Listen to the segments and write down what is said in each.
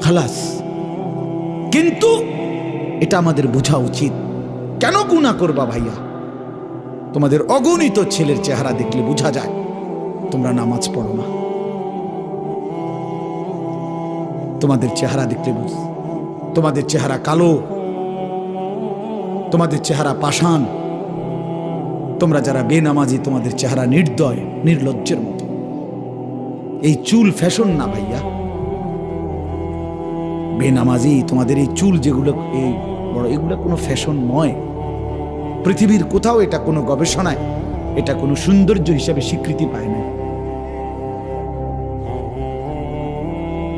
খালাস। কিন্তু এটা আমাদের বোঝা উচিত, কেন গুনাহ করবা ভাইয়া? তোমাদের অগণিত ছেলের চেহারা দেখলে বোঝা যায় তোমরা নামাজ পড়ো না। তোমাদের চেহারা দেখলে তোমাদের চেহারা কালো, তোমাদের চেহারা পাষাণ, তোমরা যারা বেনামাজি তোমাদের চেহারা নির্দয়, নির্লজ্জের মতো। এই চুল ফ্যাশন না ভাইয়া, বেনামাজি তোমাদের এই চুল যেগুলো এই বড়, এগুলো কোনো ফ্যাশন নয়। পৃথিবীর কোথাও এটা কোনো গবেষণায় এটা কোনো সৌন্দর্য হিসাবে স্বীকৃতি পায় না।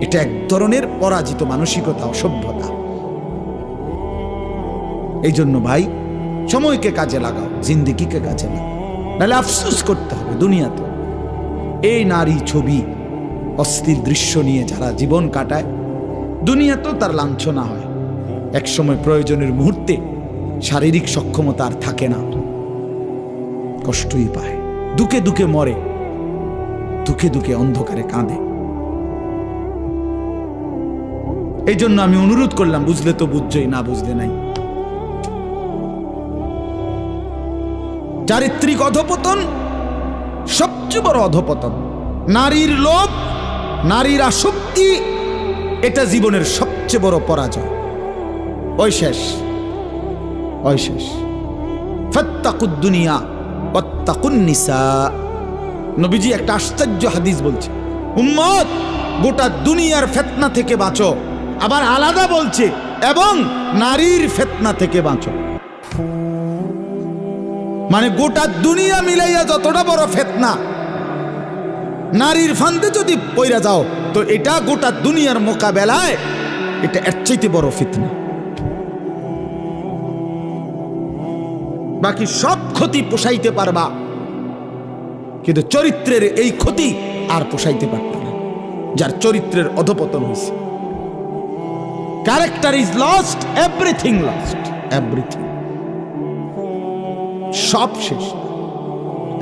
এটা এক ধরনের পরাজিত মানসিকতা, অসভ্যতা। এই জন্য ভাই, সময়কে কাজে লাগাও, জিন্দেগিকে কাজে লাগাও, নাহলে আফসোস করতে হবে দুনিয়াতে। এই নারী ছবি, অস্থির দৃশ্য নিয়ে যারা জীবন কাটায়, দুনিয়াতেও তার লাঞ্ছনা হয়। একসময় প্রয়োজনের মুহূর্তে শারীরিক সক্ষমতা আর থাকে না, কষ্টই পায়, দুঃখে দুঃখে মরে, দুঃখে দুঃখে অন্ধকারে কাঁদে। এই জন্য আমি অনুরোধ করলাম, বুঝলে তো বুঝছই, না বুঝলে নাই। চারিত্রিক অধপতন সবচেয়ে বড় অধপতন। নারীর লোভ, নারীর আসক্তি, এটা জীবনের সবচেয়ে বড় পরাজয়। ওই শেষ, ওই শেষ। ফাত্তাকুদ দুনিয়া ওয়াত্তাকুন নিসা। নবীজি একটা আশ্চর্য হাদিস বলছে, উম্মত গোটা দুনিয়ার ফিতনা থেকে বাঁচো। আবার আলাদা বলছে, এবং নারীর ফিতনা থেকে বাঁচো। মানে গোটা দুনিয়া মিলাইয়া যতটা বড় ফিতনা, নারীর ফান্দে যদি পইরা যাও তো এটা গোটা দুনিয়ার মোকাবেলায় এটা এর চাইতে বড় ফিতনা। বাকি সব ক্ষতি পোষাইতে পারবা, কিন্তু চরিত্রের এই ক্ষতি আর পোষাইতে পারবে না, যার চরিত্রের অধপতন হয়েছে। Character is lost, everything lost, everything, সব শেষ,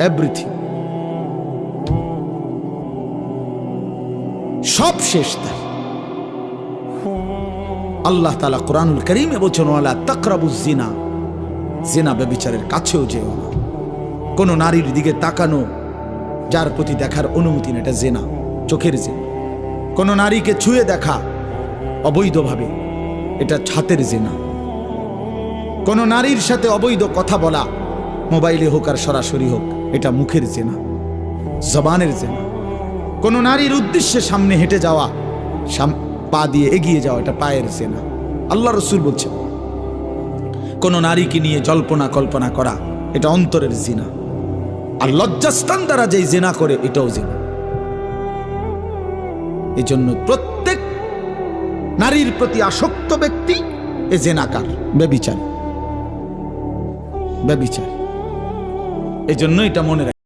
এভরিথিং সব শেষ। তার আল্লাহ তাআলা কোরআনুল কারীমে বলেছেন, ওয়ালা তাকরাবুজ জিনা, জিনা ব্যভিচারের কাছেও যেও না। কোন নারীর দিকে তাকানো, যার প্রতি দেখার অনুমতি না, এটা জিনা, চোখের জিনা। কোন নারীকে ছুঁয়ে দেখা অবৈধভাবে, এটা হাতের জিনা। কোন নারীর সাথে অবৈধ কথা বলা, মোবাইলে হোক আর সরাসরি হোক, এটা মুখের জিনা, জবানের জিনা। কোন নারীর উদ্দেশ্যে সামনে হেঁটে যাওয়া, পা দিয়ে এগিয়ে যাওয়া, এটা পায়ের জিনা। আল্লাহ রাসূল বলছেন, কোন নারীকে নিয়ে জল্পনা কল্পনা করা, এটা অন্তরের জিনা। আর লজ্জাস্থান দ্বারা যেই জিনা করে, এটাও জিনা। এই জন্য প্রত্যেক নারীর প্রতি আসক্ত ব্যক্তি এ জিনাকার, ব্যভিচার, ব্যভিচার। এই জন্য এটা মনে রাখবে।